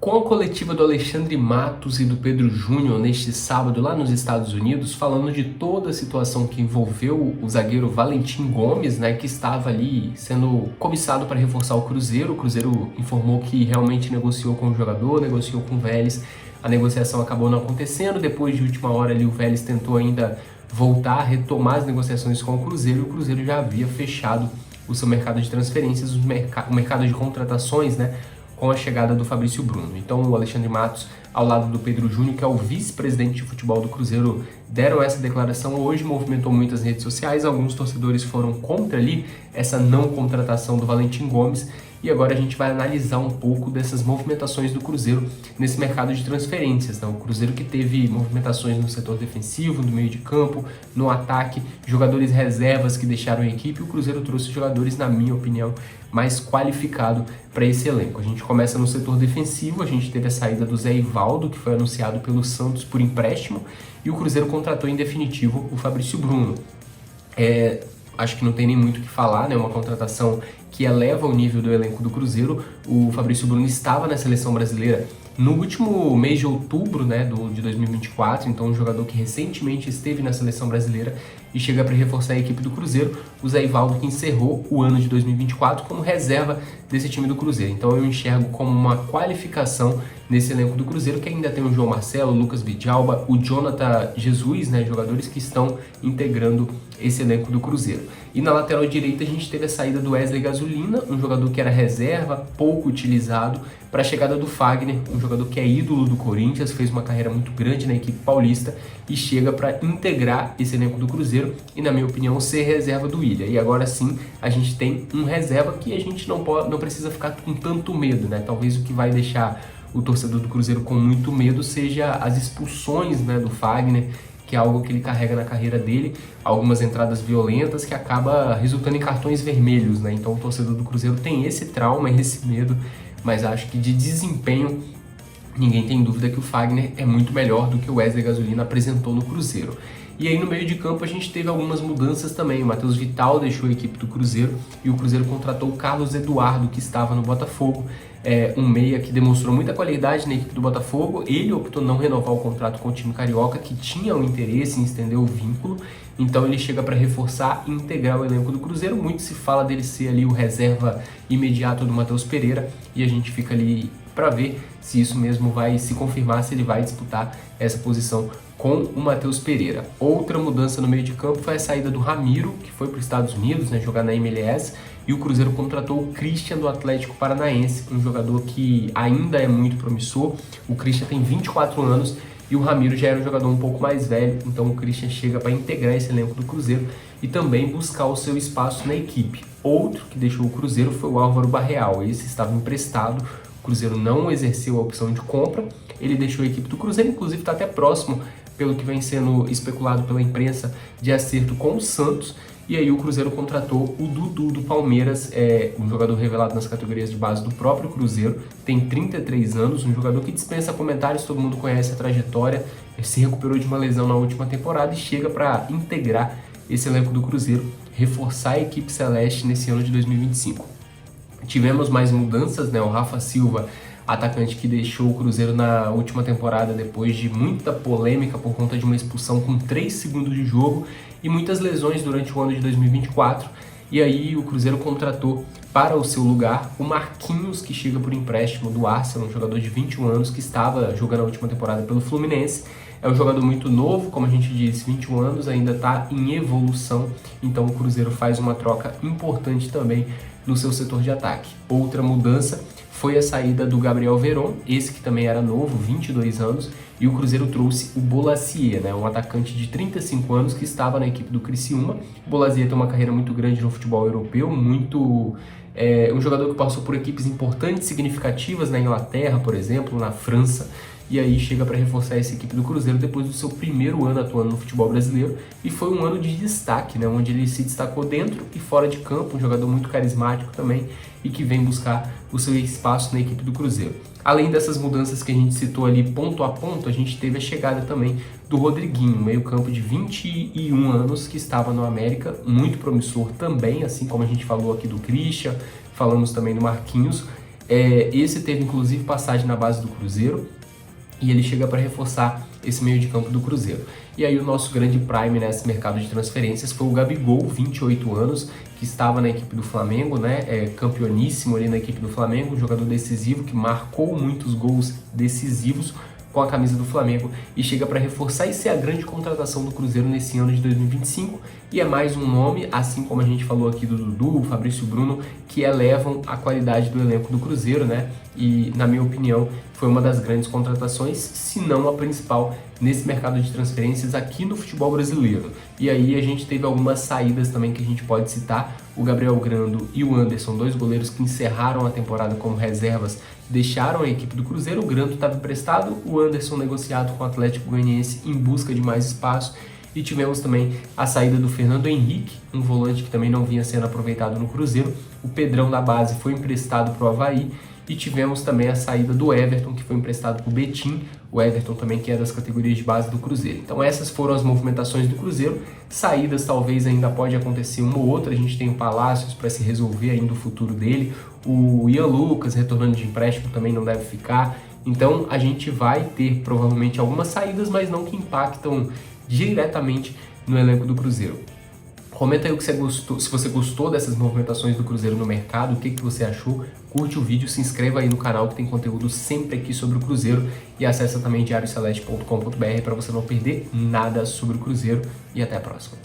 Com a coletiva do Alexandre Matos e do Pedro Júnior neste sábado lá nos Estados Unidos, falando de toda a situação que envolveu o zagueiro Valentim Gomes, né, que estava ali sendo cobiçado para reforçar o Cruzeiro. O Cruzeiro informou que realmente negociou com o jogador, negociou com o Vélez. A negociação acabou não acontecendo. Depois de última hora ali, o Vélez tentou ainda voltar, retomar as negociações com o Cruzeiro. E o Cruzeiro já havia fechado o seu mercado de transferências, o mercado de contratações, né, com a chegada do Fabrício Bruno. Então o Alexandre Matos, ao lado do Pedro Júnior, que é o vice-presidente de futebol do Cruzeiro, deram essa declaração hoje, movimentou muitas redes sociais. Alguns torcedores foram contra ali essa não contratação do Valentim Gomes. E agora a gente vai analisar um pouco dessas movimentações do Cruzeiro nesse mercado de transferências, né? O Cruzeiro que teve movimentações no setor defensivo, no meio de campo, no ataque, jogadores reservas que deixaram a equipe. O Cruzeiro trouxe jogadores, na minha opinião, mais qualificado para esse elenco. A gente começa no setor defensivo. A gente teve a saída do Zé Ivaldo, que foi anunciado pelo Santos por empréstimo, e o Cruzeiro contratou em definitivo o Fabrício Bruno. Acho que não tem nem muito o que falar, né? Uma contratação que eleva o nível do elenco do Cruzeiro. O Fabrício Bruno estava na seleção brasileira no último mês de outubro, né, de 2024, então um jogador que recentemente esteve na seleção brasileira e chega para reforçar a equipe do Cruzeiro. O Zé Ivaldo, que encerrou o ano de 2024 como reserva desse time do Cruzeiro. Então eu enxergo como uma qualificação nesse elenco do Cruzeiro, que ainda tem o João Marcelo, o Lucas Vidalba, o Jonathan Jesus, né, jogadores que estão integrando esse elenco do Cruzeiro. E na lateral direita a gente teve a saída do Wesley Gasolina, um jogador que era reserva, pouco utilizado, para a chegada do Fagner, um jogador que é ídolo do Corinthians, fez uma carreira muito grande na equipe paulista e chega para integrar esse elenco do Cruzeiro e, na minha opinião, ser reserva do Ilha. E agora sim a gente tem um reserva que a gente não precisa ficar com tanto medo, né? Talvez o que vai deixar o torcedor do Cruzeiro com muito medo seja as expulsões, né, do Fagner, que é algo que ele carrega na carreira dele, algumas entradas violentas que acaba resultando em cartões vermelhos, né? Então o torcedor do Cruzeiro tem esse trauma, esse medo, mas acho que de desempenho ninguém tem dúvida que o Fagner é muito melhor do que o Wesley Gasolina apresentou no Cruzeiro. E aí no meio de campo a gente teve algumas mudanças também. O Matheus Vital deixou a equipe do Cruzeiro e o Cruzeiro contratou o Carlos Eduardo, que estava no Botafogo, um meia que demonstrou muita qualidade na equipe do Botafogo. Ele optou não renovar o contrato com o time carioca, que tinha o interesse em estender o vínculo. Então ele chega para reforçar e integrar o elenco do Cruzeiro. Muito se fala dele ser ali o reserva imediato do Matheus Pereira, e a gente fica ali para ver se isso mesmo vai se confirmar, se ele vai disputar essa posição com o Matheus Pereira. Outra mudança no meio de campo foi a saída do Ramiro, que foi para os Estados Unidos, né, jogar na MLS, e o Cruzeiro contratou o Christian do Atlético Paranaense, um jogador que ainda é muito promissor. O Christian tem 24 anos e o Ramiro já era um jogador um pouco mais velho, então o Christian chega para integrar esse elenco do Cruzeiro e também buscar o seu espaço na equipe. Outro que deixou o Cruzeiro foi o Álvaro Barreal. Esse estava emprestado, o Cruzeiro não exerceu a opção de compra, ele deixou a equipe do Cruzeiro, inclusive está até próximo, pelo que vem sendo especulado pela imprensa, de acerto com o Santos. E aí o Cruzeiro contratou o Dudu do Palmeiras, um jogador revelado nas categorias de base do próprio Cruzeiro, tem 33 anos, um jogador que dispensa comentários, todo mundo conhece a trajetória, se recuperou de uma lesão na última temporada e chega para integrar esse elenco do Cruzeiro, reforçar a equipe celeste nesse ano de 2025. Tivemos mais mudanças, né? O Rafa Silva, atacante que deixou o Cruzeiro na última temporada depois de muita polêmica por conta de uma expulsão com 3 segundos de jogo e muitas lesões durante o ano de 2024. E aí o Cruzeiro contratou para o seu lugar o Marquinhos, que chega por empréstimo do Arsenal, um jogador de 21 anos que estava jogando a última temporada pelo Fluminense. É um jogador muito novo, como a gente disse, 21 anos, ainda está em evolução, então o Cruzeiro faz uma troca importante também no seu setor de ataque. Outra mudança foi a saída do Gabriel Veron, esse que também era novo, 22 anos, e o Cruzeiro trouxe o Bolasie, né, um atacante de 35 anos que estava na equipe do Criciúma. O Bolasie tem uma carreira muito grande no futebol europeu, um jogador que passou por equipes importantes, significativas na Inglaterra, por exemplo, na França, e aí chega para reforçar essa equipe do Cruzeiro depois do seu primeiro ano atuando no futebol brasileiro, e foi um ano de destaque, né, onde ele se destacou dentro e fora de campo, um jogador muito carismático também, e que vem buscar o seu espaço na equipe do Cruzeiro. Além dessas mudanças que a gente citou ali ponto a ponto, a gente teve a chegada também do Rodriguinho, meio campo de 21 anos, que estava no América, muito promissor também, assim como a gente falou aqui do Christian, falamos também do Marquinhos. Esse teve inclusive passagem na base do Cruzeiro e ele chega para reforçar esse meio de campo do Cruzeiro. E aí o nosso grande prime nesse mercado de transferências foi o Gabigol, 28 anos, que estava na equipe do Flamengo, né? Campeoníssimo ali na equipe do Flamengo, um jogador decisivo que marcou muitos gols decisivos com a camisa do Flamengo e chega para reforçar e ser a grande contratação do Cruzeiro nesse ano de 2025, e é mais um nome, assim como a gente falou aqui do Dudu, Fabrício Bruno, que elevam a qualidade do elenco do Cruzeiro, né? E, na minha opinião, foi uma das grandes contratações, se não a principal, nesse mercado de transferências aqui no futebol brasileiro. E aí a gente teve algumas saídas também que a gente pode citar, o Gabriel Grando e o Anderson, dois goleiros que encerraram a temporada como reservas, deixaram a equipe do Cruzeiro. O Grando estava emprestado, o Anderson negociado com o Atlético Goianiense em busca de mais espaço. E tivemos também a saída do Fernando Henrique, um volante que também não vinha sendo aproveitado no Cruzeiro. O Pedrão da base foi emprestado para o Avaí. E tivemos também a saída do Everton, que foi emprestado para o Betim. O Everton também, que é das categorias de base do Cruzeiro. Então essas foram as movimentações do Cruzeiro. Saídas talvez ainda pode acontecer uma ou outra. A gente tem o Palácios para se resolver ainda o futuro dele. O Ian Lucas, retornando de empréstimo, também não deve ficar. Então a gente vai ter provavelmente algumas saídas, mas não que impactam diretamente no elenco do Cruzeiro. Comenta aí o que você gostou, se você gostou dessas movimentações do Cruzeiro no mercado, o que você achou, curte o vídeo, se inscreva aí no canal que tem conteúdo sempre aqui sobre o Cruzeiro e acessa também diarioceleste.com.br para você não perder nada sobre o Cruzeiro e até a próxima.